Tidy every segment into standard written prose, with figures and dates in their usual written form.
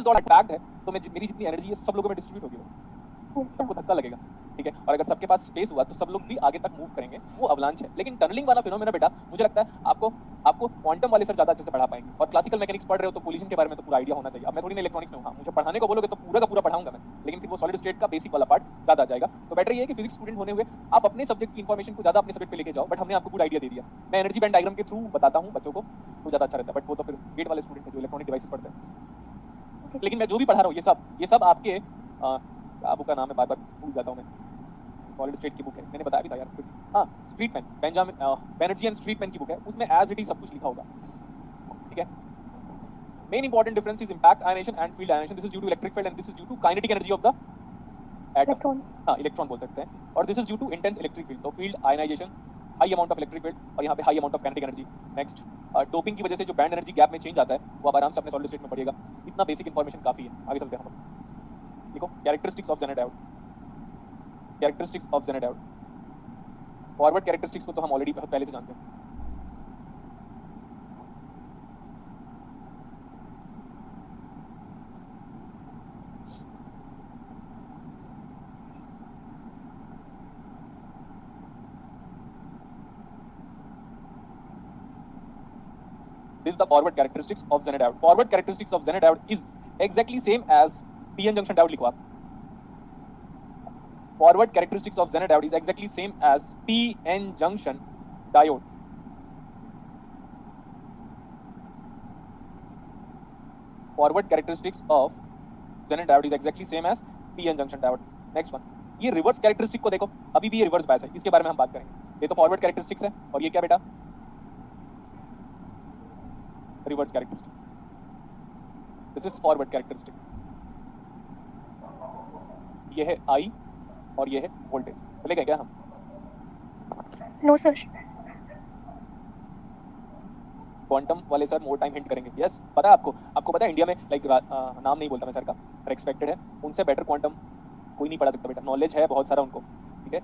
और पैक्ड है तो मेरी जितनी एनर्जी है सब लोगों में डिस्ट्रीब्यूट होगी, सबको धक्का लगेगा, ठीक है। और अगर सबके पास स्पेस हुआ तो सब लोग भी आगे तक मूव करेंगे, वो अवलांच है। लेकिन टनलिंग वाला फिनोमेना बेटा मुझे लगता है आपको क्वांटम वाले सर ज्यादा अच्छे से पढ़ा पाएंगे, और क्लासिकल मैकेनिक्स पढ़ रहे हो तो कोलिजन के बारे में तो पूरा आइडिया होना चाहिए। अब मैं थोड़ी ना इलेक्ट्रॉनिक्स में हूँ, मुझे पढ़ाने को बोलोगे तो पूरा का पूरा पढ़ाऊंगा मैं, लेकिन फिर वो सॉलिड स्टेट का बेसिक वाला पार्ट ज्यादा आ जाएगा। तो बेटर ये है कि फिजिक्स स्टूडेंट होने हुए आप अपने सब्जेक्ट की इन्फॉर्मेशन को ज्यादा अपने सब्जेक्ट पे लेके जाओ, बट हमने आपको गुड आइडिया दे दिया। मैं एनर्जी बैंड डायग्राम के थ्रू बताता हूँ बच्चों को तो ज्यादा अच्छा रहता है, बट वो तो फिर गेट वाले स्टूडेंट है जो इलेक्ट्रॉनिक डिवाइसेस पढ़ते हैं। लेकिन मैं जो भी पढ़ा रहा हूँ ये सब आपके बुक का नाम है, बार बार भूल जाता हूँ मैं, सॉलिड स्टेट की बुक है, मैंने बताया भी था यार। हाँ, स्ट्रीटमैन, बेंजामिन बैनर्जी एंड स्ट्रीटमैन की बुक है, उसमें एज इट इज सब कुछ लिखा होगा, ठीक है। Main important difference is impact ionization and field ionization. This is due to electric field and this is due to kinetic energy of the atom. हाँ, इलेक्ट्रॉन बोल सकते हैं। और this is due to intense electric field, तो field ionization, high amount of electric field, और यहाँ पे high amount of kinetic energy. Next, doping की वजह से जो बैंड एनर्जी गैप में चेंज आता है वो आप आराम से अपने सॉलिड स्टेट में पढ़िएगा। इतना बेसिक इंफॉर्मेशन काफी है, आगे चलते हैं हम लोग। देखो characteristics of zener diode, characteristics of zener diode. Forward characteristics को तो हम ऑलरेडी बहुत पहले से जानते हैं। This is the forward characteristics of Zener diode. Forward characteristics of Zener diode is exactly same as PN junction diode लिखो आप। Forward characteristics of Zener diode is exactly same as PN junction diode. Forward characteristics of Zener diode is exactly same as PN junction diode. Next one, ये reverse characteristic को देखो, अभी भी ये reverse bias है, इसके बारे में हम बात करेंगे। ये तो फॉरवर्ड कैरेक्टरिस्टिक्स है, और ये क्या बेटा, reverse characteristic. This is forward characteristic. ये है आई और ये है वोल्टेज, बोले क्या हम? No sir. क्वांटम वाले सर मोर टाइम हिंट करेंगे। यस, पता है आपको पता है इंडिया में लाइक नाम नहीं बोलता मैं सर का, पर एक्सपेक्टेड है उनसे बेटर क्वांटम कोई नहीं पढ़ा सकता बेटा। नॉलेज है बहुत सारा उनको, ठीक है।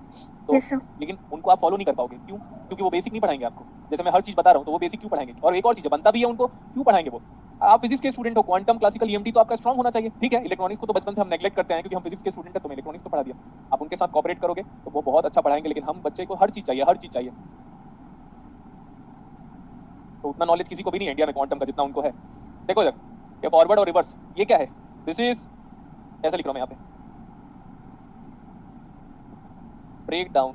तो yes, लेकिन उनको आप फॉलो नहीं कर पाओगे, क्यों? क्योंकि वो बेसिक नहीं पढ़ाएंगे आपको। जैसे मैं हर चीज बता रहा हूँ तो वो बेसिक क्यों पढ़ाएंगे? और एक और चीज बनता भी है उनको, क्यों पढ़ाएंगे वो? आप फिजिक्स के स्टूडेंट हो, क्वांटम क्लासिकल ईएमटी तो आपका स्ट्रांग होना चाहिए, ठीक है। इलेक्ट्रॉनिक्स को तो बचपन से हम नेग्लेक्ट करते हैं क्योंकि हम फिजिक्स के स्टूडेंट हैं, तो मैं इलेक्ट्रॉनिक्स तो पढ़ा दिया। आप उनके साथ कॉपरेट करोगे तो वो बहुत अच्छा पढ़ाएंगे, लेकिन हम बच्चे को हर चीज चाहिए, हर चीज चाहिए। तो उतना नॉलेज किसी को भी नहीं है इंडिया में क्वांटम का जितना उनको है। देखो जब ये फॉरवर्ड और रिवर्स, ये क्या है? दिस इज, ऐसा लिख रहा हूं मैं यहाँ पे, break down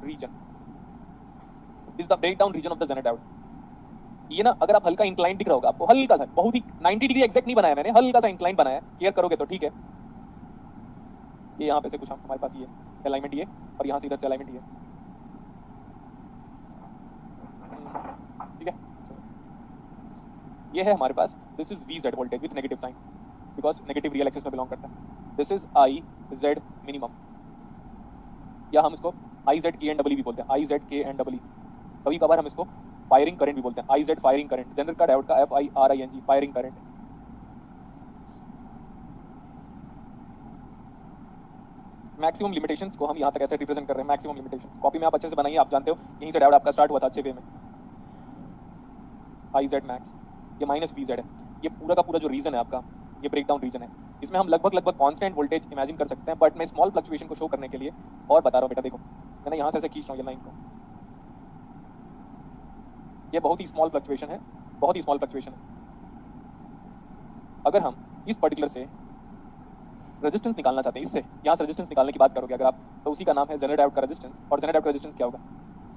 region, is the break down region of the Zener diode. ये ना अगर आप हल्का इंक्लाइन दिख रहा होगा आपको, हल्का सा, बहुत ही 90 डिग्री एग्जैक्ट नहीं बनाया मैंने, हल्का सा इंक्लाइन बनाया है, क्लियर करोगे तो ठीक है। ये यहाँ पे से कुछ हमारे पास ये अलाइनमेंट, ये और यहाँ से इधर से अलाइनमेंट ये, ठीक है। ये है हमारे पास, this is VZ voltage with negative sign, because negative real axis में बिलोंग करता है। दिस इज IZ मिनिमम, या हम इसको IZKNEE भी बोलते हैं, IZKNEE। कभी कभार हम इसको फायरिंग करंट भी बोलते हैं, IZ फायरिंग करंट, जनरल का डायोड का FIRING firing current. Maximum limitations को हम यहाँ तक ऐसे रिप्रेजेंट कर रहे हैं, मैक्सिमम लिमिटेशंस। कॉपी में आप अच्छे से बनाइए, आप जानते हो यहीं से डायोड आपका स्टार्ट हुआ था अच्छे वे में। IZ मैक्स, ये माइनस VZ है। ये पूरा का पूरा जो रीजन है आपका, ये ब्रेकडाउन रीजन है। इसमें हम लगभग कांस्टेंट वोल्टेज इमेजिन कर सकते हैं, बट मैं स्मॉल फ्लक्चुएशन को शो करने के लिए और बता रहा हूँ बेटा। देखो मैंने यहाँ से ऐसे खींच रहा हूँ ये लाइन को, ये बहुत ही स्मॉल फ्लक्चुएशन है, बहुत ही स्मॉल फ्लक्चुएशन है। अगर हम इस पर्टिकुलर से रेजिस्टेंस निकालना चाहते हैं, इससे यहाँ से रेजिस्टेंस निकालने की बात करोगे अगर आप, तो उसी का नाम है ज़ेनर डायोड का रेजिस्टेंस। और ज़ेनर डायोड का रेजिस्टेंस क्या होगा?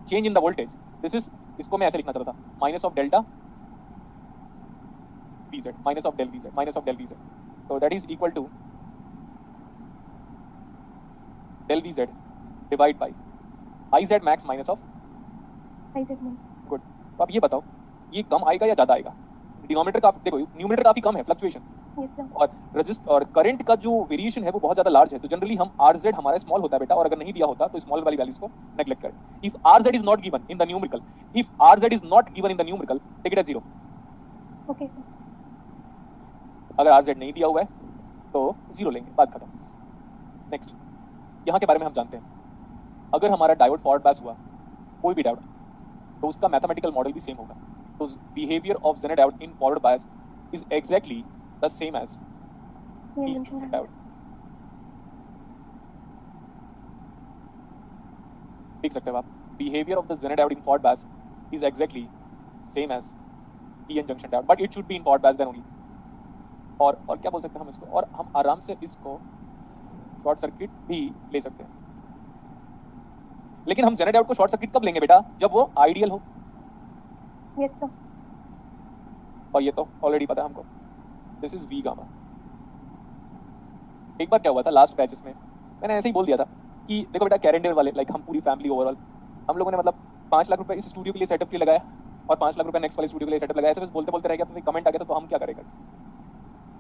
Change in the voltage. This is, इसको मैं ऐसे लिखना चाहता था, minus of delta VZ, minus of del VZ, minus of del VZ। तो that is equal to del VZ divide by IZ max minus of IZ min। Good. तो आप ये बताओ, ये कम आएगा या ज्यादा आएगा? डिनोमिनेटर का देखो, न्यूमरेटर काफी कम है फ्लक्चुएशन, yes, sir। और रजिस्ट और करंट का जो वेरिएशन है वो बहुत ज्यादा लार्ज है। तो जनरली हम RZ हमारा स्मॉल होता है बेटा, और अगर नहीं दिया होता तो स्मॉल वाली वैल्यूज को नेग्लेक्ट करें। If RZ is not given in the numerical, if RZ is not given in the numerical, take it as 0। Okay sir. अगर RZ नहीं दिया हुआ है तो 0 लेंगे, बात खत्म। नेक्स्ट, यहाँ के बारे में हम जानते हैं, अगर हमारा डायोड फॉरवर्ड बायस हुआ, कोई भी डायोड, तो उसका मैथमेटिकल मॉडल भी सेम होगा। तो behaviour of Zener diode in forward bias is exactly the same as ये P mention है diode. देख सकते हो आप, behavior of the Zener diode in forward bias is exactly same as PN junction diode, but it should be in forward bias then only. और क्या बोल सकते हैं हम इसको, और हम आराम से इसको शॉर्ट सर्किट भी ले सकते हैं। लेकिन हम Zener diode को शॉर्ट सर्किट कब लेंगे बेटा, जब वो आइडियल हो, यस सर और ये तो ऑलरेडी पता है हमको, दिस इज V गामा। एक बार क्या हुआ था लास्ट बैचेस में, मैंने ऐसे ही बोल दिया था कि देखो बेटा कैरेंडर वाले, लाइक हम पूरी फैमिली ओवरऑल, हम लोगों ने मतलब 5 लाख रुपए इस स्टूडियो के लिए सेटअप के लिए लगाया और 5 लाख रुपए नेक्स्ट वाले स्टूडियो के लिए सेटअप लगाया, ऐसे बस बोलते बोलते रह गया, तो कमेंट आ गया तो हम क्या करेंगे।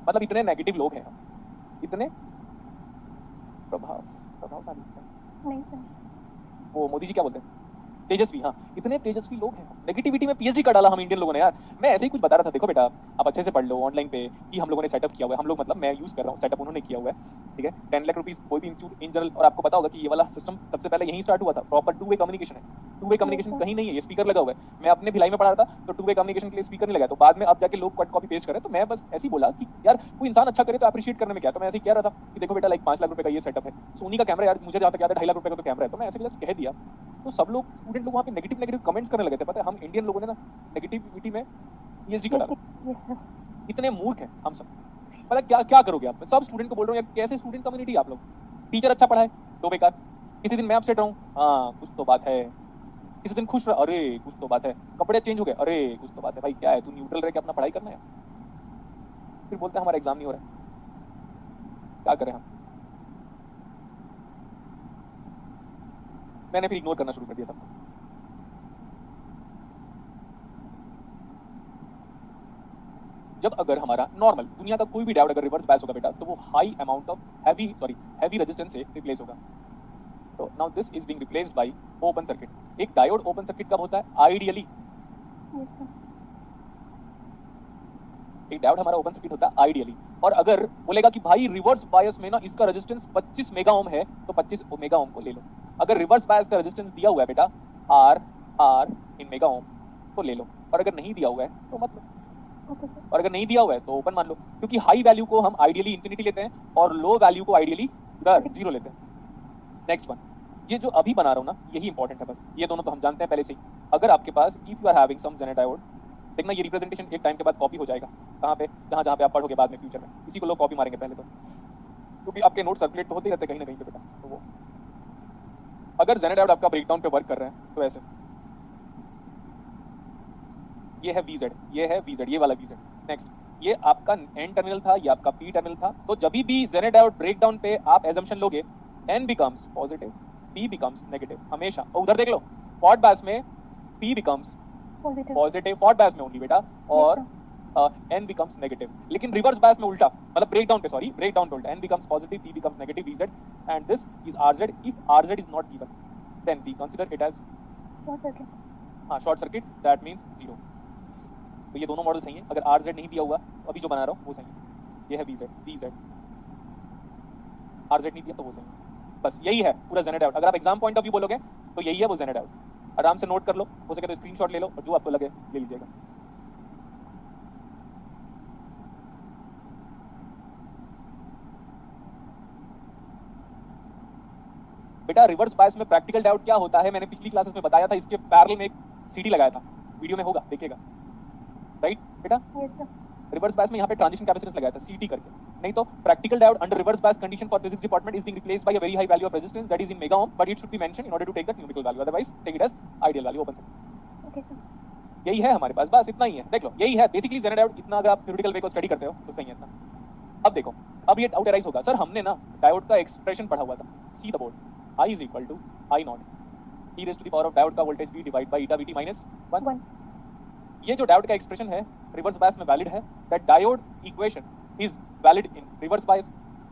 मतलब इतने नेगेटिव लोग हैं हम, इतने प्रभावशाली। नहीं सर वो मोदी जी क्या बोलते हैं, तेजस्वी, हाँ, इतने तेजस्वी लोग हैं। नेगेटिविटी में पीएचडी कर डाला हम इंडियन लोगों ने यार। मैं ऐसे ही कुछ बता रहा था, देखो बेटा आप अच्छे से पढ़ लो ऑनलाइन पे कि हम लोगों ने सेटअप किया हुआ है, हम लोग मतलब मैं यूज कर रहा हूँ, सेटअप उन्होंने किया हुआ है, ठीक है। 10 लाख रुपीस कोई भी इंस्टीट्यूट इन जनरल, और आपको पता होगा कि ये वाला सिस्टम सबसे पहले यहीं स्टार्ट हुआ था। प्रॉपर टू वे कम्युनिकेशन है, टू वे कम्युनिकेशन कहीं नहीं है, ये स्पीकर लगा हुआ है। मैं अपने भिलाई में पढ़ा रहा था तो टू वे कम्युनिकेशन के लिए स्पीकर नहीं लगा, तो बाद में अब जाके लोग कट कॉपी पेस्ट करे, तो मैं बस ऐसे ही बोला कि यार कोई इंसान अच्छा करे तो अप्रिशिएट करने में क्या, तो मैं ऐसे ही कह रहा था कि देखो बेटा लाइक 5 लाख रुपए का ये सेटअप है, सोनी का कैमरा यार मुझे जहाँ तक याद है 2.5 लाख रुपए का तो कैमरा है, तो मैं ऐसे बस कह दिया। तो सब लोग स्टूडेंट लोग वहाँ पे नेगेटिव कमेंट्स करने लगे थे। पता है हम इंडियन लोगों ने ना नेगेटिविटी में पीएचडी कर डाला। यस सर इतने मूर्ख हैं हम सब। पता है क्या क्या करोगे आप, मैं सब स्टूडेंट को बोल रहा हूँ यार, कैसे स्टूडेंट कम्युनिटी आप लोग। टीचर अच्छा पढ़ाए तो बेकार, किसी दिन मैं अपसेट रहूँ, हाँ कुछ तो बात है, किसी दिन खुश रह, अरे कुछ तो बात है, कपड़े चेंज हो गए, अरे कुछ तो बात है। भाई क्या है, तू न्यूट्रल रह के अपना पढ़ाई करना है, फिर बोलते हैं हमारा एग्जाम नहीं हो रहा है, क्या करें हम। मैंने फिर इग्नोर करना शुरू कर दिया सबको। जब अगर हमारा नॉर्मल दुनिया का कोई भी डायोड अगर रिवर्स बायस होगा बेटा, तो वो high amount of heavy resistance से रिप्लेस होगा। तो now this is being replaced bye open circuit. एक डायोड ओपन सर्किट कब होता है, आइडियली यस सर एक डायोड हमारा ओपन सर्किट होता है आइडियली। और अगर बोलेगा कि भाई रिवर्स बायस में ना इसका रेजिस्टेंस 25 मेगा ओम है, तो 25 मेगा ओम को ले लो। अगर रिवर्स बायस का रेजिस्टेंस दिया हुआ है बेटा आर इन मेगा ओम, तो ले लो, और अगर नहीं दिया हुआ है तो मत लो। ओके सर और अगर नहीं दिया हुआ है तो ओपन मान लो, क्योंकि हाई वैल्यू को हम आइडियली इंफिनिटी लेते हैं और लो वैल्यू को आइडियली जीरो लेते हैं। नेक्स्ट वन, ये जो अभी बना रहा हूँ ना, यही इंपॉर्टेंट है बस, ये दोनों तो हम जानते हैं पहले से ही। अगर आपके पास if you are having some zener diode, देखना ये रिप्रेजेंटेशन एक टाइम के बाद कॉपी हो जाएगा, कहाँ पे, जहाँ पे आप पढ़ोगे बाद में फ्यूचर में, इसी को लोग कॉपी मारेंगे पहले तो, क्योंकि आपके नोट सर्कुलेट तो होते ही रहते कहीं ना कहीं पे बेटा। तो वो अगर जेनर डायोड आपका ब्रेकडाउन पे वर्क कर रहे हैं तो ऐसे, ये है VZ, ये है VZ, ये वाला VZ। नेक्स्ट, ये आपका N टर्मिनल था, ये आपका P टर्मिनल था। तो जब भी जेनर डायोड ब्रेकडाउन पे आप एजम्पशन लोगे, N becomes positive, P becomes negative हमेशा। और उधर देख लो फॉरवर्ड बायस में P becomes positive, forward bias में ओनली बेटा, और N बिकम्स नेगेटिव। लेकिन रिवर्स बायस में उल्टा, मतलब ब्रेकडाउन पे, सॉरी ब्रेकडाउन पे उल्टा, N becomes positive, P becomes negative VZ, and this is RZ। If RZ is not given, then we consider it as short circuit, that means zero. तो ये दोनों model सही है। अगर RZ नहीं दिया हुआ तो अभी जो बना रहा हूँ वो सही है। ये है VZ, RZ नहीं दिया तो वो सही है। बस यही है पूरा जेनर डायोड। अगर आप एग्जाम पॉइंट ऑफ व्यू बोलोगे तो यही है वो जेनर डायोड। आराम से नोट कर लो, हो सके तो स्क्रीनशॉट ले लो और जो आपको लगे ले लीजिएगा। बेटा रिवर्स बायस में प्रैक्टिकल डायोड क्या होता है, मैंने पिछली क्लासेस में बताया था, इसके पैरेलल में एक CD लगाया था, वीडियो में होगा देखिएगा, राइट बेटा। यस सर रिवर्स बायस में यहाँ पे ट्रांजिशन कैपेसिटेंस लगाया था CT करके। नहीं तो practical diode under reverse bias condition for physics department is being replaced by a very high value of resistance that is in mega ohm, but it should be mentioned in order to take the numerical value, otherwise take it as ideal value open circuit. Okay sir यही है हमारे पास, बस इतना ही है। देख लो यही है basically Jenner diode. इतना अगर आप थ्योरेटिकल वे को स्टडी करते हो तो सही है इतना। अब देखो, अब ये डाउट अराइज होगा, सर हमने ना डायोड का एक्सप्रेशन पढ़ा हुआ था, see the board, I is equal to I naught e raised to the power of diode का voltage V divide by eta VT minus 1। ये जो डायोड का एक्सप्रेशन है रिवर्स बायस में वैलिड है। That diode equation is valid in reverse bias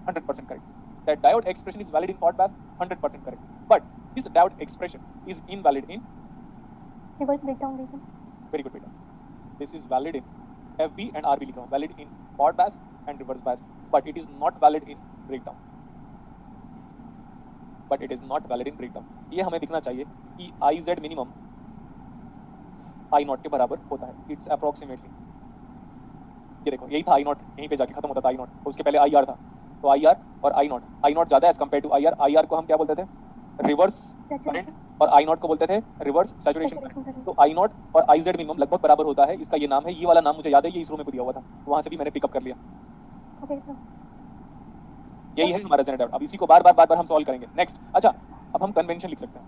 100% correct. That diode expression is valid in forward bias 100% correct, but this diode expression is invalid in reverse breakdown region. Very good बेटा, this is valid in FB and RB लिखा हूं, valid in forward bias and reverse bias, but it is not valid in breakdown, but it is not valid in breakdown. ये हमें दिखना चाहिए कि IZ minimum I not के बराबर होता है, इट्स अप्रोक्सीमेटली। ये देखो यही था आई नॉट, यहीं पे जाके खत्म होता था आई नॉट, और उसके पहले आई आर था। तो आई आर और आई नॉट ज्यादा as compare to I R. I R को हम क्या बोलते थे, रिवर्स करंट, सैचुरेशन और आई नॉट को बोलते थे रिवर्स सैचुरेशन करंट। तो आई नॉट और आई जेड मिनिमम लगभग बराबर होता है, इसका ये नाम है। ये वाला नाम मुझे याद है, ये इसरो में भी दिया हुआ था, तो वहां से भी मैंने पिकअप कर लिया। Okay sir. यही है हमारा जेनेरेट आउट। अब इसी को बार बार हम सॉल्व करेंगे। नेक्स्ट, अच्छा अब हम कन्वेंशन लिख सकते हैं।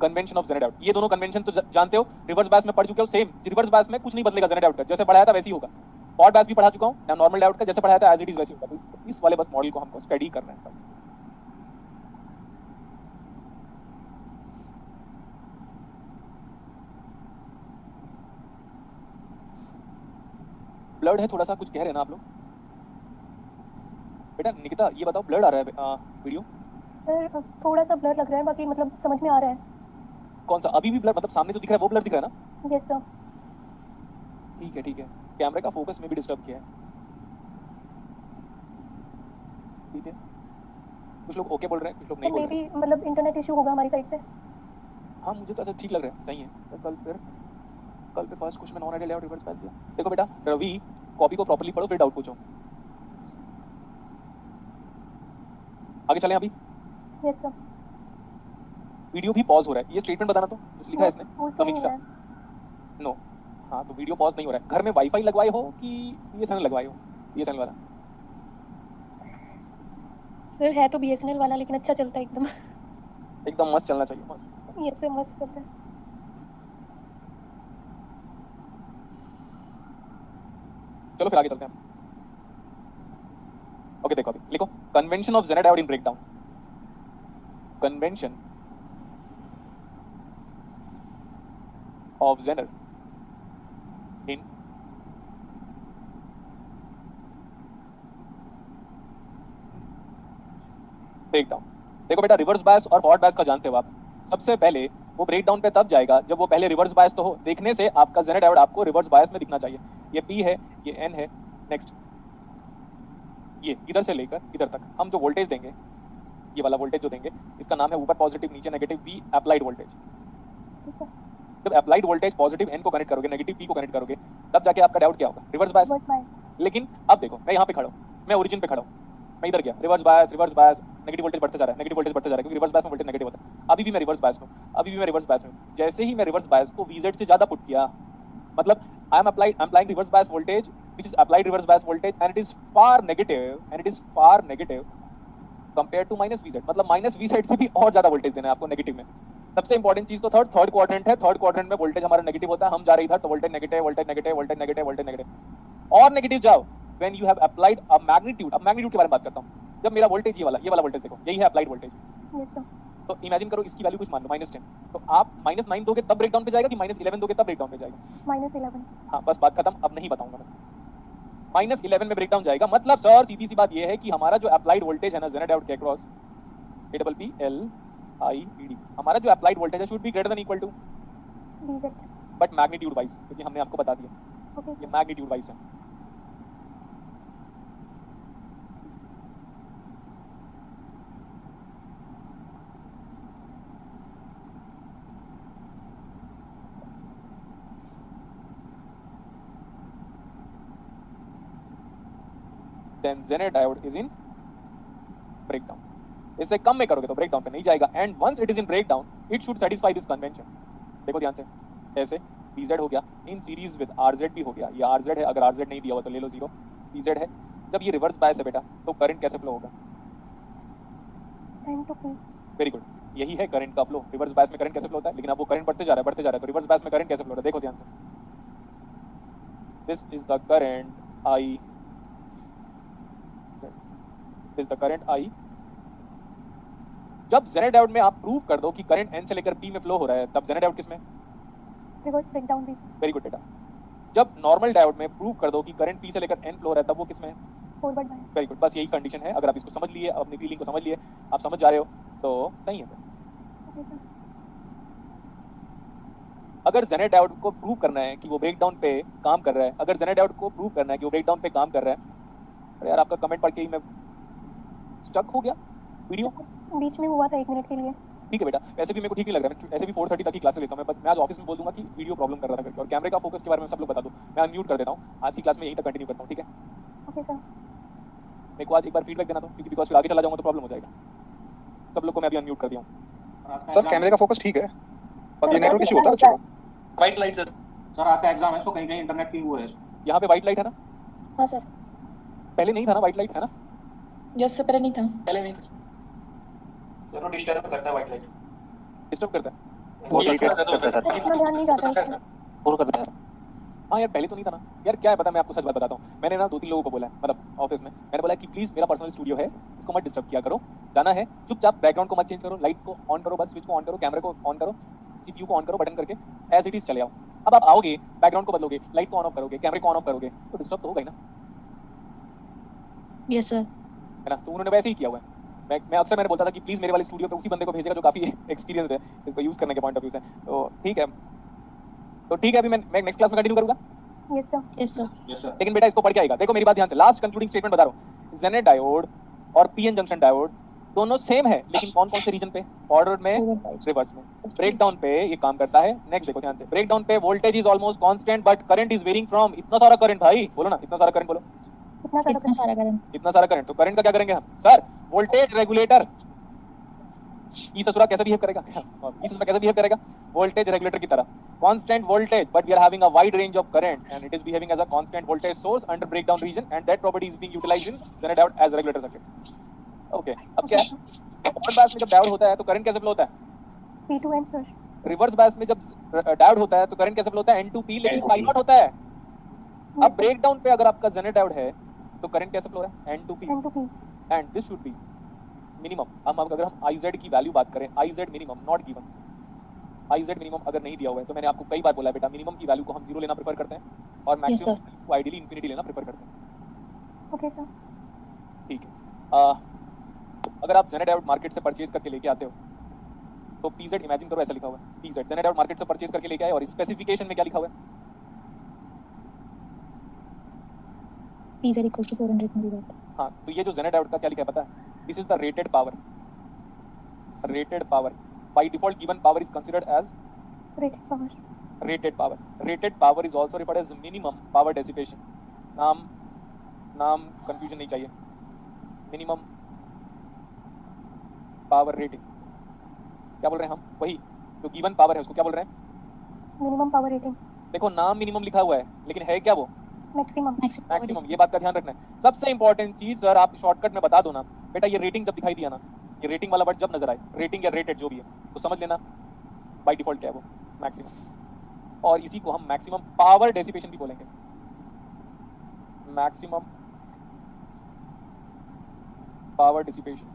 Convention of Zener out. ये दोनों कन्वेंशन तो जानते हो, रिवर्स बायस में पढ़ चुके हो। सेम रिवर्स बायस में कुछ नहीं बदलेगा जेनेरेट आउट का, जैसे पढ़ाया था वैसे ही होगा। फॉरवर्ड बायस भी पढ़ा चुका हूं, या नॉर्मल डाउट का जैसे पढ़ाया था एज इट इज वैसे ही होगा। तो इस वाले बस मॉडल को हमको स्टडी करना है बस। ब्लड है थोड़ा सा, कुछ कह रहे हैं ना आप लोग? बेटा निकिता ये बताओ, ब्लड आ रहा है वीडियो? सर थोड़ा सा ब्लर लग रहा है, बाकी मतलब समझ में आ रहा है। कौन सा? अभी भी ब्लड, मतलब सामने तो दिख रहा है वो ब्लड दिख रहा है ना? Yes sir. ठीक है। कैमरे का फोकस में भी डिस्टर्ब किया है। ठीक है, कुछ लोग ओके बोल रहे हैं, कुछ लोग नहीं सर बोल मे रहे हैं। बी मतलब इंटरनेट इशू होगा हमारी साइड से। हाँ मुझे तो ऐसा ठीक लग रहा है, सही है। तो कल पे फर्स्ट क्वेश्चन में नॉन आइडियल लेआउट रिवर्स पास दिया। देखो बेटा रवि, कॉपी को प्रॉपर्ली पढ़ो फिर डाउट पूछो। आगे चलें अभी? Yes sir. वीडियो भी पॉज हो रहा है, ये स्टेटमेंट बताना तो कुछ लिखा है इसने, पॉज तो नहीं हो समीक्षा। रहा है। नो, हाँ तो वीडियो पॉज नहीं हो रहा है। घर में वाईफाई लगवाए हो कि बीएसएनएल लगवाए हो? बीएसएनएल वाला? सर है तो बीएसएनएल वाला, लेकिन अच्छा चलता है एकदम। एकदम मस्त चलना चाहिए, मस्त। यस सर, मस्त चलता है। चलो फिर आगे चलते हैं। ओके देखो अभी लिखो, convention of Zener diode in breakdown. Convention of Zener in breakdown. देखो बेटा रिवर्स बायस और फॉरवर्ड बायस का जानते हो आप। सबसे पहले वो ब्रेकडाउन पे तब जाएगा जब वो पहले रिवर्स बायस तो हो। देखने से आपका जेनेरेट आउट आपको रिवर्स बायस में दिखना चाहिए। ये P है, ये N है। नेक्स्ट, ये इधर से लेकर इधर तक हम जो वोल्टेज देंगे, ये वाला वोल्टेज जो देंगे, इसका नाम है ऊपर पॉजिटिव नीचे नेगेटिव V अप्लाइड वोल्टेज। ठीक सर। जब अप्लाइड वोल्टेज पॉजिटिव N को कनेक्ट करोगे, नेगेटिव P को कनेक्ट करोगे, तब जाके आपका डाउट क्या होगा, रिवर्स बायस। Reverse bias. लेकिन अब देखो मैं यहाँ पे खड़ा हूँ, मैं ओरिजिन पे खड़ा हूँ, मैं इधर गया, रिवर्स बायस, नेगेटिव वोल्टेज बढ़ता जा रहा है, नेगेटिव वोल्टेज बढ़ता जा रहा है, क्योंकि रिवर्स बायस में वोल्टेज नेगेटिव होता है। अभी भी मैं रिवर्स बायस में हूँ, जैसे ही मैं रिवर्स बायस को VZ से ज्यादा पुट किया, मतलब I am applying reverse bias voltage, which is applied reverse bias voltage, and it is far negative compared to minus VZ। मतलब माइनस VZ से भी और ज्यादा वोल्टेज देना है आपको नेगेटिव में। सबसे इंपॉर्टेंट चीज तो थर्ड क्वाड्रेंट है। थर्ड क्वाड्रेंट में वोल्टेज हमारा नेगेटिव होता है, हम जा रहे इधर तो वोल्टेज नेगेटिव और नेगेटिव जाओ। When you have applied a magnitude, अब मैग्नीट्यूड के बारे में बात करता हूँ। जब मेरा वोल्टेज ये वाला वोल्टेज देखो, यही है अप्लाइड वोल्टेज। Yes sir. तो इमेजिन करो इसकी वैल्यू कुछ मान लो -10, तो आप -9 दोगे तब ब्रेकडाउन पे जाएगा कि -11 दोगे तब ब्रेकडाउन पे जाएगा? -11। हाँ बस बात खत्म, अब नहीं बताऊंगा मैं। -11 में ब्रेकडाउन जाएगा। मतलब सर सीधी सी बात ये है कि हमारा जो अप्लाइड वोल्टेज है ना जेनेरेट आउट के अक्रॉस, APPLIED, हमारा जो अप्लाइड वोल्टेज है should be greater than equal to VZ। But magnitude wise, क्योंकि हमने आपको बता दिया ओके ये मैग्नीट्यूड वाइज है। Then Zener diode is in breakdown। इससे कम में करोगे तो ब्रेकडाउन पे नहीं जाएगा। And once it is in breakdown it should satisfy this convention. देखो ध्यान से, ऐसे VZ हो गया इन सीरीज विद RZ भी हो गया। ये RZ है, अगर RZ नहीं दिया हुआ तो ले लो 0। PZ है। जब ये रिवर्स बायस है बेटा तो करंट कैसे फ्लो होगा? Time to P। Very good, यही है करंट का फ्लो। रिवर्स बायस में करंट कैसे फ्लो होता है, लेकिन अब वो करंट बढ़ते जा रहा है तो रिवर्स बायस में करंट कैसे फ्लो होता है देखो ध्यान से। This is the current I, this the current I। जब जेनेरेट डायोड में आप प्रूव कर दो कि करंट N से लेकर P में फ्लो हो रहा है, तब जेनेरेट डायोड किसमें? रिवर्स ब्रेकडाउन भी। वेरी गुड बेटा। जब नॉर्मल डायोड में प्रूव कर दो कि करंट P से लेकर N फ्लो हो रहा है, तब वो किसमें है? Forward bias. वेरी गुड, बस यही कंडीशन है। अगर आप इसको समझ लिए, अपनी फीलिंग को समझ लिए, आप समझ जा रहे हो तो सही है। Okay sir. अगर जेनेरेट डायोड को प्रूव करना है कि वो ब्रेकडाउन पे काम कर रहा है, अगर जेनेरेट डायोड को प्रूव करना है कि वो ब्रेकडाउन पे काम कर रहा है, अरे यार आपका कमेंट पढ़ के ही मैं स्टक हो गया वीडियो। बीच में हुआ था 1 मिनट के लिए। ठीक है बेटा, वैसे भी मेरे को ठीक नहीं लग रहा है, मैं ऐसे भी 4:30 तक की क्लासेस लेता हूँ मैं आज ऑफिस में बोल दूंगा कि वीडियो प्रॉब्लम कर रहा था करके, और कैमरे का फोकस के बारे में सब लोग बता दो, मैं अनम्यूट कर देता हूँ, आज की क्लास में यहीं तक कंटिन्यू करता हूँ, ठीक है? Okay sir. मेरे को आज एक बार फीडबैक देना, तो क्योंकि बिकॉज फिर आगे चला जाऊंगा तो प्रॉब्लम हो जाएगा। सब लोग को मैं अभी अनम्यूट कर दिया हूँ। सर कैमरे का फोकस ठीक है, बाकी नेटवर्क इशू होता है अच्छा। व्हाइट लाइट सर आज का एग्जाम है, सो कहीं कहीं इंटरनेट की वो है। यहाँ पे व्हाइट लाइट है ना? हाँ सर। पहले नहीं था ना व्हाइट लाइट, है ना? यस सर, पहले नहीं था। जरूर डिस्टर्ब करता है व्हाइट लाइट, डिस्टर्ब करता है, बहुत इरिटेट करता है सर। इतना ध्यान नहीं जाता है। और करता है। हाँ यार पहले तो नहीं था ना यार, क्या है पता, मैं आपको सच बात बताता हूँ, मैंने ना 2-3 लोगों को बोला है, मतलब ऑफिस में मैंने बोला कि प्लीज मेरा पर्सनल स्टूडियो है, इसको मत डिस्टर्ब किया करो, गाना है चुपचाप, बैकग्राउंड को मत चेंज करो, लाइट को ऑन करो, बस स्विच को ऑन करो, कैमरे को ऑन करो, सीपीयू को ऑन करो, बटन करके एज इट इज चले आओ। अब आप आओगे, बैकग्राउंड को बदलोगे, लाइट को ऑन ऑफ करोगे, कैमरे को ऑन ऑफ करोगे, तो डिस्टर्ब तो होगा ही ना, यस सर। है ना? तो उन्होंने वैसे ही किया हुआ है। मैं अक्सर मैंने बोलता था कि प्लीज मेरे वाले स्टूडियो पे उसी बंदे को भेजेगा जो काफी एक्सपीरियंस्ड है इसको यूज करने के पॉइंट ऑफ व्यू से। तो ठीक है, अभी मैं नेक्स्ट क्लास में कंटिन्यू करूंगा। Yes sir. लेकिन बेटा इसको पढ़ के आएगा, देखो मेरी बात ध्यान से, लास्ट कंक्लूडिंग स्टेटमेंट बता रहा हूँ, जेनेट डायोड और पीएन जंक्शन डायोड दोनों सेम है, लेकिन कौन कौन से रीजन पे? ऑर्डर में, रिवर्स में। ब्रेकडाउन पे ये काम करता है, नेक्स्ट देखो ध्यान से, ब्रेकडाउन पे voltage is almost constant but current is varying from, इतना सारा करंट भाई, बोलो ना, इतना सारा करंट बोलो, इतना सारा करंट, तो करंट का क्या करेंगे हम? सर वोल्टेज रेगुलेटर, ई ससुरा कैसे बिहेव करेगा, ई ससुरा कैसे बिहेव करेगा? वोल्टेज रेगुलेटर की तरह, constant voltage but we are having a wide range of current and it is behaving as a constant voltage source under breakdown region and that property is being utilized in Zener diode as a regulator circuit. Okay, अब क्या है? Forward bias में जब diode होता है तो current कैसे flow होता है? P2N sir. रिवर्स बायस में जब डायोड होता है तो करंट कैसे फ्लो होता है? N2P, लेकिन पाई नॉट होता है। अब ब्रेकडाउन पे अगर आपका जेनर डायोड है तो करंट कैसे फ्लो हो रहा है? N2P and this should be minimum. अगर हम IZ की वैल्यू बात करें, IZ minimum not given, IZ minimum अगर नहीं दिया हुआ है तो मैंने आपको कई बार बोला है बेटा, मिनिमम की वैल्यू को हम 0 लेना प्रेफर करते हैं और मैक्सिमम को आइडियली इंफिनिटी लेना प्रेफर करते हैं। Okay sir. ठीक है, अगर आप जेनर डायोड मार्केट से परचेज करके लेके आते हो तो PZ इमेजिन करो ऐसा लिखा हुआ है, PZ जेनर डायोड मार्केट से परचेज करके लेके आए और स्पेसिफिकेशन में क्या लिखा हुआ है? PZ equals to 400 milliwatt। हाँ, तो ये जो जेनर डायोड का क्या लिखा है पता है? This is the rated power, rated power by default given power is considered as rated power is also referred as minimum power dissipation। नाम confusion नहीं चाहिए, minimum power rating क्या बोल रहे हैं हम? वही जो given power है उसको क्या बोल रहे हैं? Minimum power rating. देखो नाम मिनिमम लिखा हुआ है लेकिन है क्या वो? मैक्सिमम। ये बात का ध्यान रखना है। सबसे इंपॉर्टेंट चीज सर आप शॉर्टकट में बता दो ना बेटा, ये रेटिंग जब दिखाई दिया ना, ये रेटिंग वाला वर्ड जब नजर आए, रेटिंग या रेटेड जो भी है, तो समझ लेना बाय डिफॉल्ट क्या है वो? मैक्सिमम। और इसी को हम मैक्सिमम पावर डेसिपेशन भी बोलेंगे, मैक्सिमम पावर डिसिपेशन।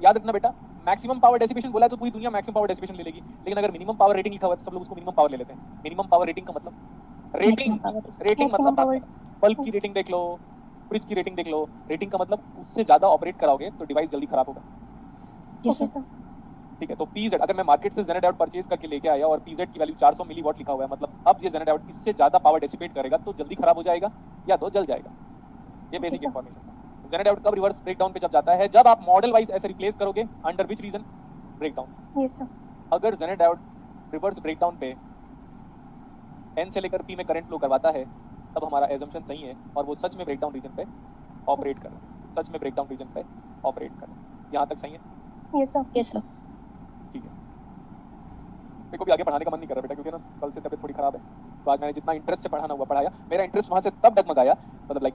याद रखना बेटा, मैक्सिमम पावर डेसिपेशन बोला है तो पूरी दुनिया मैक्सिमम पावर डेसिपेशन ले लेगी, लेकिन अगर मिनिमम पावर रेटिंग लिखा हुआ है तो सब लोग उसको मिनिमम पावर ले लेते हैं। मिनिमम पावर रेटिंग का मतलब रेटिंग मतलब बल्ब की रेटिंग देख लो, फ्रिज की रेटिंग देख लो, रेटिंग का मतलब उससे ज्यादा ऑपरेट कराओगे तो डिवाइस जल्दी खराब होगा। Yes sir. ठीक है, तो PZ अगर मैं मार्केट से जेनर डायोड परचेज करके लेके आया और PZ की वैल्यू 400 मिलीवाट लिखा हुआ है, मतलब अब ये जेनर डायोड इससे ज्यादा पावर डेसिपेट करेगा तो जल्दी खराब हो जाएगा या तो जल जाएगा। ये बेसिक इंफॉर्मेशन। जेनर डायोड कब रिवर्स ब्रेकडाउन पे जब जाता है? जब आप मॉडल वाइज ऐसे रिप्लेस करोगे, under which region? Breakdown. Yes sir. अगर जेनर डायोड रिवर्स ब्रेकडाउन पे N से लेकर P में करंट फ्लो करवाता है तब हमारा एजम्पशन सही है और वो सच में ब्रेकडाउन रीजन पे ऑपरेट कर रहा है, सच में ब्रेकडाउन रीजन पे ऑपरेट कर रहा है। यहाँ तक सही है? Yes sir. ठीक है, मेरे को भी आगे पढ़ाने का मन नहीं कर रहा बेटा, क्योंकि ना कल से तबीयत थोड़ी खराब है, तो आज मैंने जितना इंटरेस्ट से पढ़ाना हुआ पढ़ाया। मेरा इंटरेस्ट वहाँ से तब डगमगाया, मतलब लाइक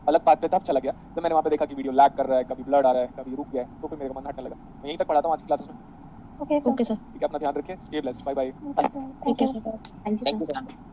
अलग बात पे तब चला गया जब मैंने वहाँ पे देखा कि वीडियो लैग कर रहा है, कभी ब्लड आ रहा है, कभी रुक गया है, तो फिर मेरे को मन हटने लगा। मैं यहीं तक पढ़ाता हूँ आज की क्लासेस में। Okay sir. ठीक है, अपना ध्यान रखिए, stay blessed, bye bye. Thank you sir. Thank you sir.